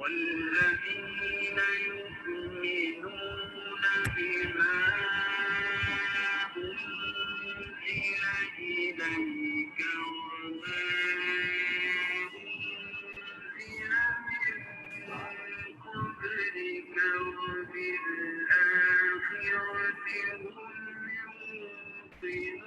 والذين يؤمنون بما أنزل إليك وما أنزل من قبلك وبالآخرة هم يوقنون.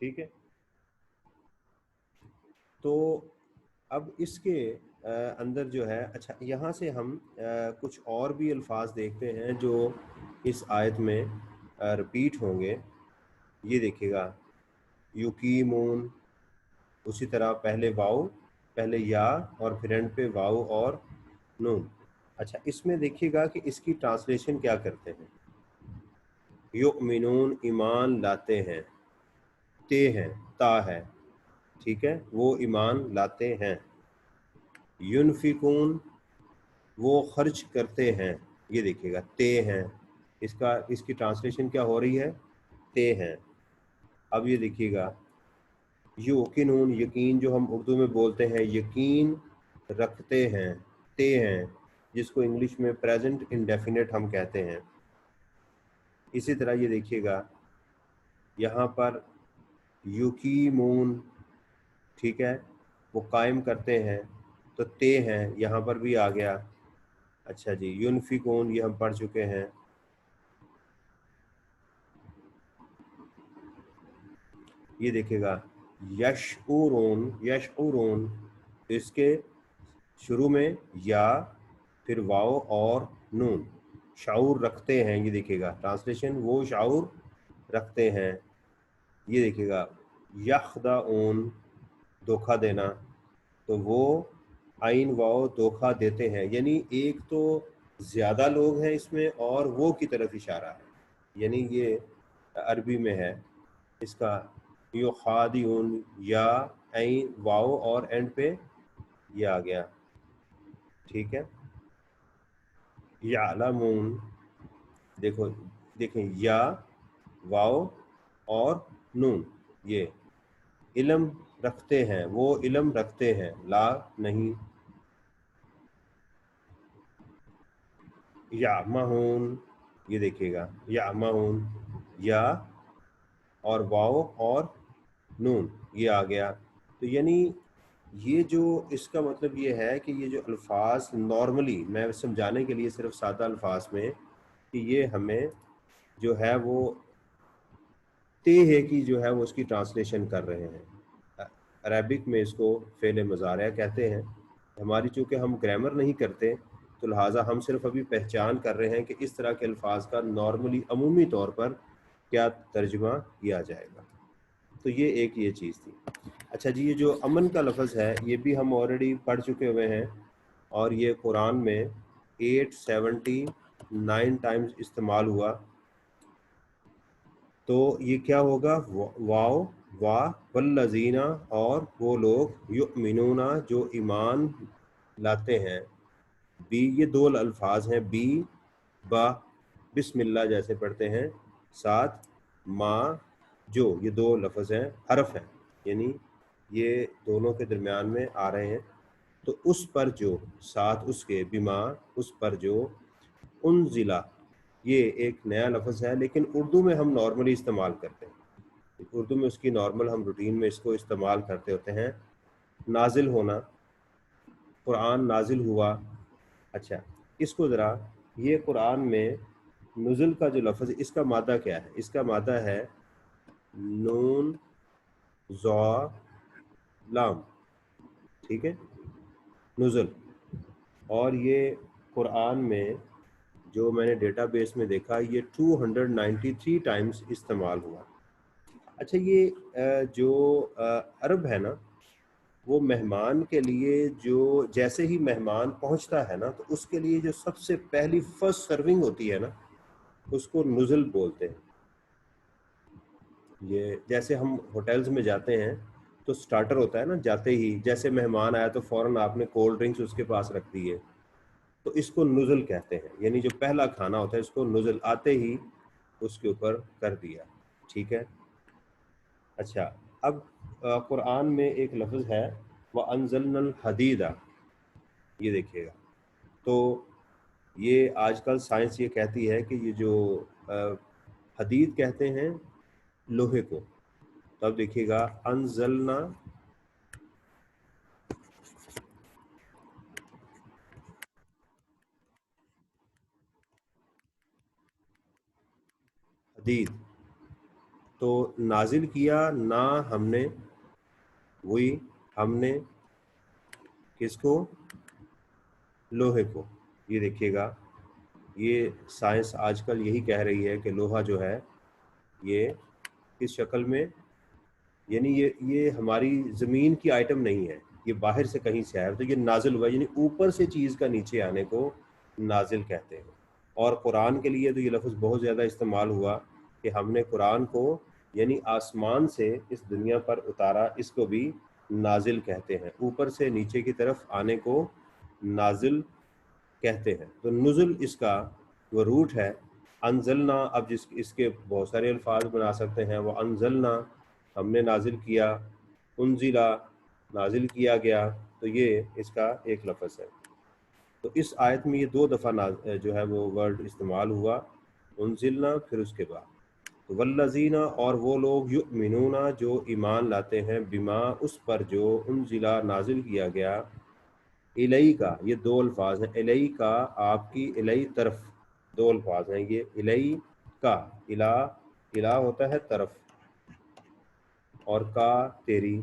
ٹھیک ہے. تو اب اس کے اندر جو ہے، اچھا یہاں سے ہم کچھ اور بھی الفاظ دیکھتے ہیں جو اس آیت میں رپیٹ ہوں گے. یہ دیکھیے گا یقیمون، اسی طرح پہلے واؤ، پہلے یا اور پھر اینڈ پہ واؤ اور نون. اچھا اس میں دیکھیے گا کہ اس کی ٹرانسلیشن کیا کرتے ہیں. یؤمنون ایمان لاتے ہیں، تے ہیں، تا ہے، ٹھیک ہے، وہ ایمان لاتے ہیں. ینفقون وہ خرچ کرتے ہیں، یہ دیکھیے گا تے ہیں، اس کی ٹرانسلیشن کیا ہو رہی ہے، تے ہیں. اب یہ دیکھیے گا یوقنون یقین، جو ہم اردو میں بولتے ہیں یقین رکھتے ہیں، تے ہیں، جس کو انگلش میں پریزنٹ انڈیفینٹ ہم کہتے ہیں. اسی طرح یہ دیکھیے گا یہاں پر یقیمون، ٹھیک ہے، وہ قائم کرتے ہیں، تو تے ہیں یہاں پر بھی آ گیا. اچھا جی ینفقون یہ ہم پڑھ چکے ہیں. یہ دیکھے گا یشعرون، یشعرون اس کے شروع میں یا پھر واو اور نون، شعور رکھتے ہیں. یہ دیکھے گا ٹرانسلیشن وہ شعور رکھتے ہیں. یہ دیکھے گا یخدعون دھوکہ دینا، تو وہ عین واو دھوکہ دیتے ہیں، یعنی ایک تو زیادہ لوگ ہیں اس میں اور وہ کی طرف اشارہ ہے، یعنی یہ عربی میں ہے. اس کا یخادعون یا عین واو اور اینڈ پہ یہ آ گیا، ٹھیک ہے. یعلمون دیکھو، دیکھیں یا واو اور نون، یہ علم رکھتے ہیں، وہ علم رکھتے ہیں، لا نہیں. یعمہون یہ دیکھیے گا یعمہون یا اور واو اور نون یہ آ گیا. تو یعنی یہ جو اس کا مطلب یہ ہے کہ یہ جو الفاظ نارملی میں سمجھانے کے لیے صرف سادہ الفاظ میں کہ یہ ہمیں جو ہے وہ تے ہے کی جو ہے وہ اس کی ٹرانسلیشن کر رہے ہیں. عربک میں اس کو فعل مضارع کہتے ہیں. ہماری چونکہ ہم گرامر نہیں کرتے تو لہٰذا ہم صرف ابھی پہچان کر رہے ہیں کہ اس طرح کے الفاظ کا نارملی عمومی طور پر کیا ترجمہ کیا جائے گا. تو یہ ایک یہ چیز تھی. اچھا جی یہ جو امن کا لفظ ہے یہ بھی ہم آلریڈی پڑھ چکے ہوئے ہیں، اور یہ قرآن میں 879 ٹائمز استعمال ہوا. تو یہ کیا ہوگا، واو وا والذین اور وہ لوگ یؤمنون جو ایمان لاتے ہیں. بی یہ دو الفاظ ہیں، بی با بسم اللہ جیسے پڑھتے ہیں، ساتھ ما جو، یہ دو لفظ ہیں، حرف ہیں، یعنی یہ دونوں کے درمیان میں آ رہے ہیں. تو اس پر جو، ساتھ اس کے، بما اس پر جو، انزلہ یہ ایک نیا لفظ ہے لیکن اردو میں ہم نارملی استعمال کرتے ہیں، اردو میں اس کی نارمل ہم روٹین میں اس کو استعمال کرتے ہوتے ہیں. نازل ہونا، قرآن نازل ہوا. اچھا اس کو ذرا، یہ قرآن میں نزل کا جو لفظ ہے اس کا مادہ کیا ہے، اس کا مادہ ہے نون زا لام، ٹھیک ہے، نزل. اور یہ قرآن میں جو میں نے ڈیٹا بیس میں دیکھا یہ 293 ٹائمز استعمال ہوا. اچھا یہ جو عرب ہے نا، وہ مہمان کے لیے جو جیسے ہی مہمان پہنچتا ہے نا تو اس کے لیے جو سب سے پہلی فرسٹ سرونگ ہوتی ہے نا اس کو نزل بولتے ہیں. یہ جیسے ہم ہوٹلز میں جاتے ہیں تو سٹارٹر ہوتا ہے نا، جاتے ہی جیسے مہمان آیا تو فوراً آپ نے کولڈ ڈرنکس اس کے پاس رکھ دی ہے، تو اس کو نزل کہتے ہیں، یعنی جو پہلا کھانا ہوتا ہے اس کو نزل آتے ہی اس کے اوپر کر دیا، ٹھیک ہے. اچھا اب قرآن میں ایک لفظ ہے وَأَنزَلْنَا الْحَدِيدَ، یہ دیکھیے گا. تو یہ آج کل سائنس یہ کہتی ہے کہ یہ جو حدید کہتے ہیں لوہے کو. تو اب دیکھیے گا انزلنا حدید، تو نازل کیا نہ ہم نے، وہی ہم نے کس کو، لوہے کو. یہ دیکھیے گا، یہ سائنس آج کل یہی کہہ رہی ہے کہ لوہا جو ہے یہ کس شکل میں، یعنی یہ ہماری زمین کی آئٹم نہیں ہے، یہ باہر سے کہیں سے آیا، تو یہ نازل ہوا، یعنی اوپر سے چیز کا نیچے آنے کو نازل کہتے ہیں. اور قرآن کے لیے تو یہ لفظ بہت زیادہ استعمال ہوا کہ ہم نے قرآن کو یعنی آسمان سے اس دنیا پر اتارا، اس کو بھی نازل کہتے ہیں. اوپر سے نیچے کی طرف آنے کو نازل کہتے ہیں. تو نزل اس کا وہ روٹ ہے. انزلنا، اب اس کے بہت سارے الفاظ بنا سکتے ہیں. وہ انزلنا ہم نے نازل کیا، انزلا نازل کیا گیا، تو یہ اس کا ایک لفظ ہے. تو اس آیت میں یہ 2 دفعہ جو ہے وہ ورڈ استعمال ہوا، انزلنا پھر اس کے بعد. والذین، اور وہ لوگ، یؤمنون جو ایمان لاتے ہیں، بما اس پر جو انزلا نازل کیا گیا، الی کا، یہ 2 الفاظ ہیں، الی کا آپ کی، الی طرف، 2 الفاظ ہیں یہ، الی کا، الہ ہوتا ہے طرف، اور کا تیری،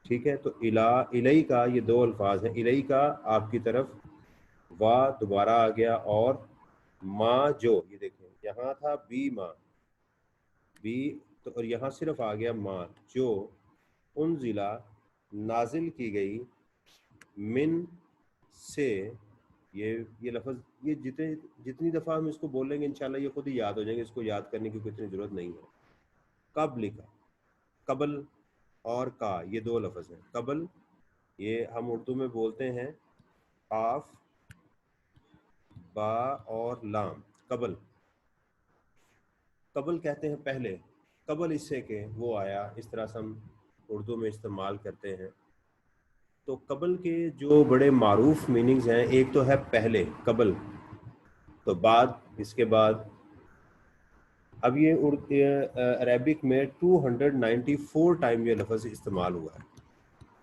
ٹھیک ہے. تو الی کا یہ 2 الفاظ ہیں، الی کا آپ کی طرف، وا دوبارہ آ گیا، اور ما جو، یہ دیکھیں یہاں تھا بی ما، بی تو، اور یہاں صرف آ گیا ما، جو انزلا نازل کی گئی، من سے، یہ لفظ، یہ جتنی دفعہ ہم اس کو بولیں گے انشاءاللہ یہ خود ہی یاد ہو جائیں گے، اس کو یاد کرنے کی کوئی اتنی ضرورت نہیں ہے. قبل کا، قبل اور کا، یہ 2 لفظ ہیں. قبل یہ ہم اردو میں بولتے ہیں قاف با اور لام، قبل، قبل کہتے ہیں پہلے، قبل اس سے کہ وہ آیا، اس طرح سے ہم اردو میں استعمال کرتے ہیں. تو قبل کے جو بڑے معروف میننگز ہیں، ایک تو ہے پہلے، قبل، تو بعد، اس کے بعد. اب یہ عربک میں 294 ٹائم یہ لفظ استعمال ہوا ہے،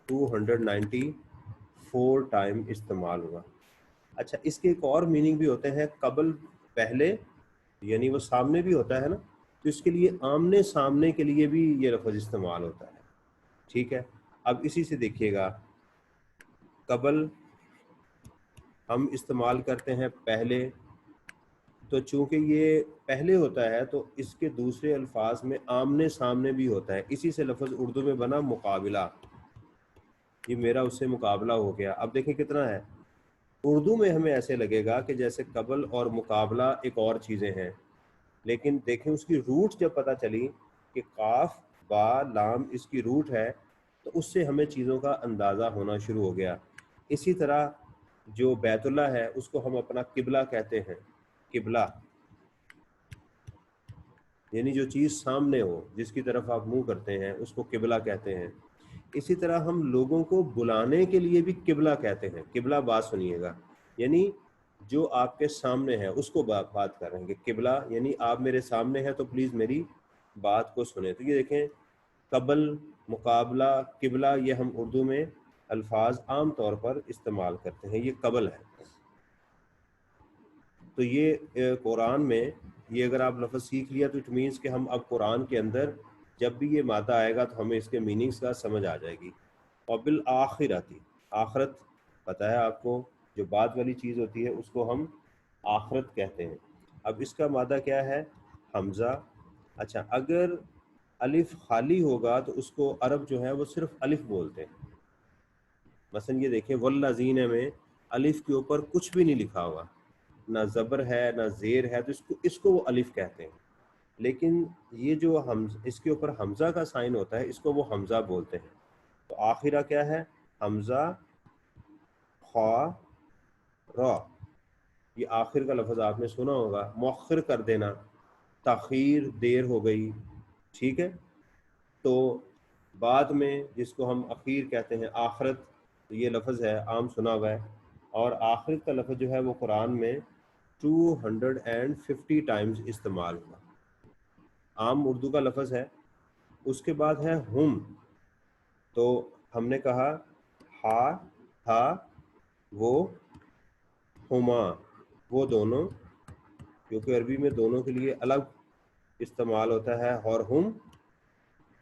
294 ٹائم استعمال ہوا. اچھا، اس کے ایک اور میننگ بھی ہوتے ہیں، قبل پہلے، یعنی وہ سامنے بھی ہوتا ہے نا، تو اس کے لیے آمنے سامنے کے لیے بھی یہ لفظ استعمال ہوتا ہے. ٹھیک ہے. اب اسی سے دیکھیے گا، قبل ہم استعمال کرتے ہیں پہلے، تو چونکہ یہ پہلے ہوتا ہے تو اس کے دوسرے الفاظ میں آمنے سامنے بھی ہوتا ہے. اسی سے لفظ اردو میں بنا مقابلہ، یہ میرا اس سے مقابلہ ہو گیا. اب دیکھیں کتنا ہے، اردو میں ہمیں ایسے لگے گا کہ جیسے قبل اور مقابلہ ایک اور چیزیں ہیں، لیکن دیکھیں اس کی روٹ جب پتہ چلی کہ قاف با لام اس کی روٹ ہے، تو اس سے ہمیں چیزوں کا اندازہ ہونا شروع ہو گیا. اسی طرح جو بیت اللہ ہے اس کو ہم اپنا قبلہ کہتے ہیں، قبلہ یعنی جو چیز سامنے ہو، جس کی طرف آپ منہ کرتے ہیں اس کو قبلہ کہتے ہیں. اسی طرح ہم لوگوں کو بلانے کے لیے بھی قبلہ کہتے ہیں. قبلہ بات سنیے گا، یعنی جو آپ کے سامنے ہے اس کو بات کر رہے ہیں کہ قبلہ، یعنی آپ میرے سامنے ہیں تو پلیز میری بات کو سنیں. تو یہ دیکھیں، قبل، مقابلہ، قبلہ، یہ ہم اردو میں الفاظ عام طور پر استعمال کرتے ہیں. یہ قبل ہے. تو یہ قرآن میں یہ اگر آپ لفظ سیکھ لیا تو اٹ مینس کہ ہم اب قرآن کے اندر جب بھی یہ مادہ آئے گا تو ہمیں اس کے میننگز کا سمجھ آ جائے گی. اور بالآخرتی، آخرت پتہ ہے آپ کو، جو بعد والی چیز ہوتی ہے اس کو ہم آخرت کہتے ہیں. اب اس کا مادہ کیا ہے، حمزہ. اچھا، اگر الف خالی ہوگا تو اس کو عرب جو ہے وہ صرف الف بولتے ہیں. مثلا یہ دیکھیں، والذین میں الف کے اوپر کچھ بھی نہیں لکھا ہوا، نہ زبر ہے نہ زیر ہے، تو اس کو وہ الف کہتے ہیں. لیکن یہ جو اس کے اوپر حمزہ کا سائن ہوتا ہے اس کو وہ حمزہ بولتے ہیں. تو آخرہ کیا ہے، حمزہ خا را، یہ آخر کا لفظ آپ نے سنا ہوگا. مؤخر کر دینا، تاخیر، دیر ہو گئی. ٹھیک ہے. تو بعد میں جس کو ہم اخیر کہتے ہیں، آخرت، یہ لفظ ہے عام سنا ہوا ہے. اور آخرت کا لفظ جو ہے وہ قرآن میں 250 ٹائمز استعمال ہوا، عام اردو کا لفظ ہے. اس کے بعد ہے ہم، تو ہم نے کہا ہا تھا، وہ، ہما وہ دونوں، کیونکہ عربی میں دونوں کے لیے الگ استعمال ہوتا ہے اور ہم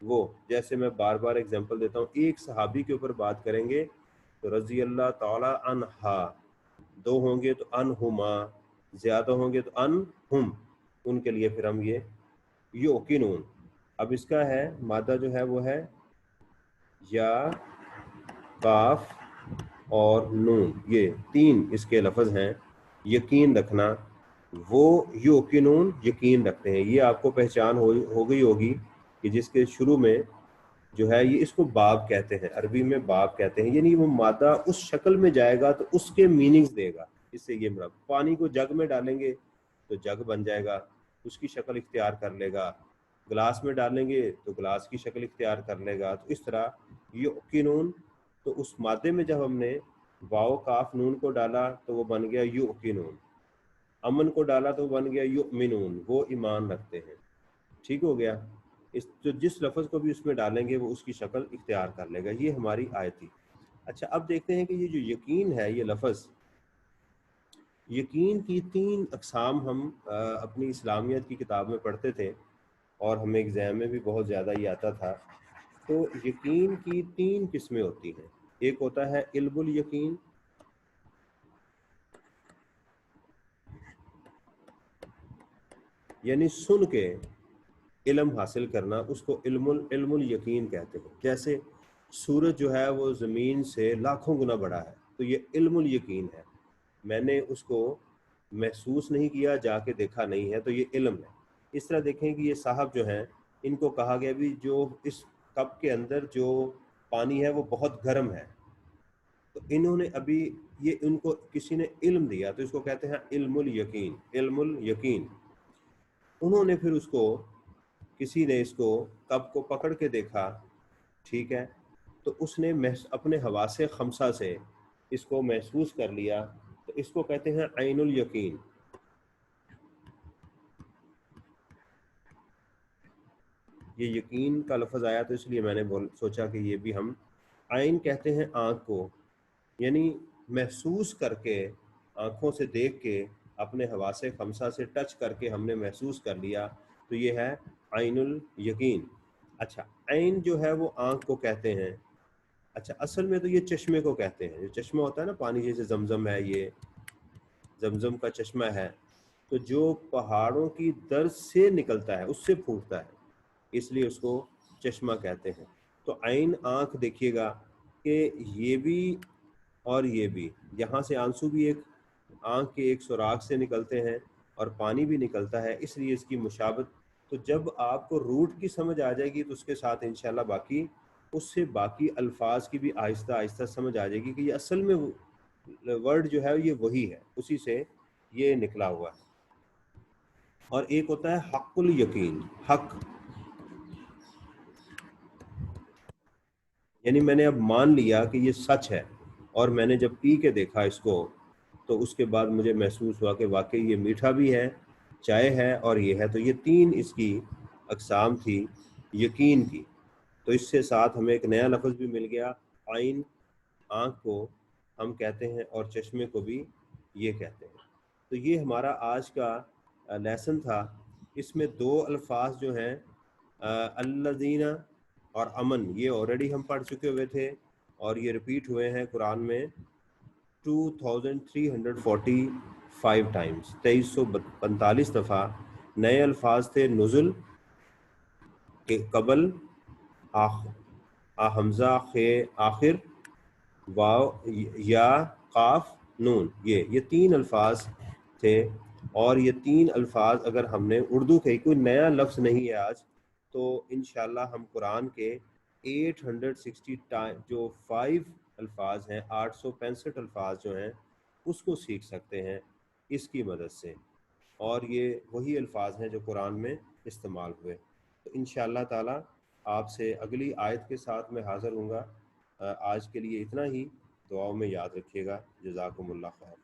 وہ. جیسے میں بار بار اگزامپل دیتا ہوں, ایک صحابی کے اوپر بات کریں گے تو رضی اللہ تعالی عنہا, دو ہوں گے تو انہما, زیادہ ہوں گے تو انہم, ان کے لیے پھر ہم یہ یوقنون. اب اس کا ہے مادہ جو ہے وہ ہے یا, قاف اور نون, یہ تین اس کے لفظ ہیں. یقین رکھنا, وہ یوقنون یقین رکھتے ہیں. یہ آپ کو پہچان ہو گئی ہوگی کہ جس کے شروع میں جو ہے یہ اس کو باب کہتے ہیں, عربی میں باب کہتے ہیں, یعنی وہ مادہ اس شکل میں جائے گا تو اس کے میننگز دے گا. اس سے یہ مراد, پانی کو جگ میں ڈالیں گے تو جگ بن جائے گا, اس کی شکل اختیار کر لے گا. گلاس میں ڈالیں گے تو گلاس کی شکل اختیار کر لے گا. تو اس طرح یوقنون, تو اس مادے میں جب ہم نے واو کاف نون کو ڈالا تو وہ بن گیا یوقنون, امن کو ڈالا تو وہ بن گیا یؤمنون, وہ ایمان رکھتے ہیں. ٹھیک ہو گیا. اس جو جس لفظ کو بھی اس میں ڈالیں گے وہ اس کی شکل اختیار کر لے گا. یہ ہماری آیت تھی. اچھا اب دیکھتے ہیں کہ یہ جو یقین ہے, یہ لفظ یقین کی تین اقسام ہم اپنی اسلامیت کی کتاب میں پڑھتے تھے اور ہمیں ایگزام میں بھی بہت زیادہ یہ آتا تھا. تو یقین کی تین قسمیں ہوتی ہیں. ایک ہوتا ہے علم الیقین, یعنی سن کے علم حاصل کرنا, اس کو علم الیقین کہتے ہیں. جیسے سورج جو ہے وہ زمین سے لاکھوں گنا بڑا ہے, تو یہ علم الیقین ہے. میں نے اس کو محسوس نہیں کیا, جا کے دیکھا نہیں ہے, تو یہ علم ہے. اس طرح دیکھیں کہ یہ صاحب جو ہیں ان کو کہا گیا بھی جو اس کپ کے اندر جو پانی ہے وہ بہت گرم ہے, تو انہوں نے ابھی یہ ان کو کسی نے علم دیا, تو اس کو کہتے ہیں علم الیقین. علم الیقین, انہوں نے پھر اس کو کسی نے اس کو کپ کو پکڑ کے دیکھا, ٹھیک ہے, تو اس نے اپنے حواس خمسہ سے اس کو محسوس کر لیا, تو اس کو کہتے ہیں عین الیقین. یہ یقین کا لفظ آیا تو اس لیے میں نے سوچا کہ یہ بھی ہم عین کہتے ہیں آنکھ کو, یعنی محسوس کر کے, آنکھوں سے دیکھ کے, اپنے حواس خمسہ سے ٹچ کر کے ہم نے محسوس کر لیا, تو یہ ہے عین الیقین. اچھا عین جو ہے وہ آنکھ کو کہتے ہیں. اچھا اصل میں تو یہ چشمے کو کہتے ہیں. جو چشمہ ہوتا ہے نا پانی, جیسے زمزم ہے, یہ زمزم کا چشمہ ہے, تو جو پہاڑوں کی درد سے نکلتا ہے, اس سے پھوٹتا ہے, اس لیے اس کو چشمہ کہتے ہیں. تو عین آنکھ دیکھیے گا کہ یہ بھی اور یہ بھی, یہاں سے آنسو بھی ایک آنکھ کے ایک سوراخ سے نکلتے ہیں اور پانی بھی نکلتا ہے, اس لیے اس کی مشابت. تو جب آپ کو روٹ کی سمجھ آ جائے گی تو اس کے ساتھ انشاءاللہ باقی اس سے باقی الفاظ کی بھی آہستہ آہستہ سمجھ آ جائے گی کہ یہ اصل میں ورڈ جو ہے یہ وہی ہے, اسی سے یہ نکلا ہوا ہے. اور ایک ہوتا ہے حق الیقین. حق یعنی میں نے اب مان لیا کہ یہ سچ ہے, اور میں نے جب پی کے دیکھا اس کو تو اس کے بعد مجھے محسوس ہوا کہ واقعی یہ میٹھا بھی ہے, چائے ہے اور یہ ہے. تو یہ تین اس کی اقسام تھی یقین کی. تو اس سے ساتھ ہمیں ایک نیا لفظ بھی مل گیا, عین آنکھ کو ہم کہتے ہیں اور چشمے کو بھی یہ کہتے ہیں. تو یہ ہمارا آج کا لیسن تھا. اس میں دو الفاظ جو ہیں الذین اور امن, یہ آلریڈی ہم پڑھ چکے ہوئے تھے اور یہ ریپیٹ ہوئے ہیں قرآن میں 2345 ٹائمز, 2345 دفعہ. نئے الفاظ تھے نزل کے قبل, حمزہ خے آخر, واو یا قاف نون, یہ تین الفاظ تھے. اور یہ تین الفاظ اگر ہم نے اردو کے, کوئی نیا لفظ نہیں ہے آج, تو انشاءاللہ ہم قرآن کے 860 جو 5 الفاظ ہیں, 865 الفاظ جو ہیں اس کو سیکھ سکتے ہیں اس کی مدد سے. اور یہ وہی الفاظ ہیں جو قرآن میں استعمال ہوئے. تو انشاءاللہ تعالی آپ سے اگلی آیت کے ساتھ میں حاضر ہوں گا. آج کے لیے اتنا ہی, دعاؤں میں یاد رکھیے گا. جزاکم اللہ خیر.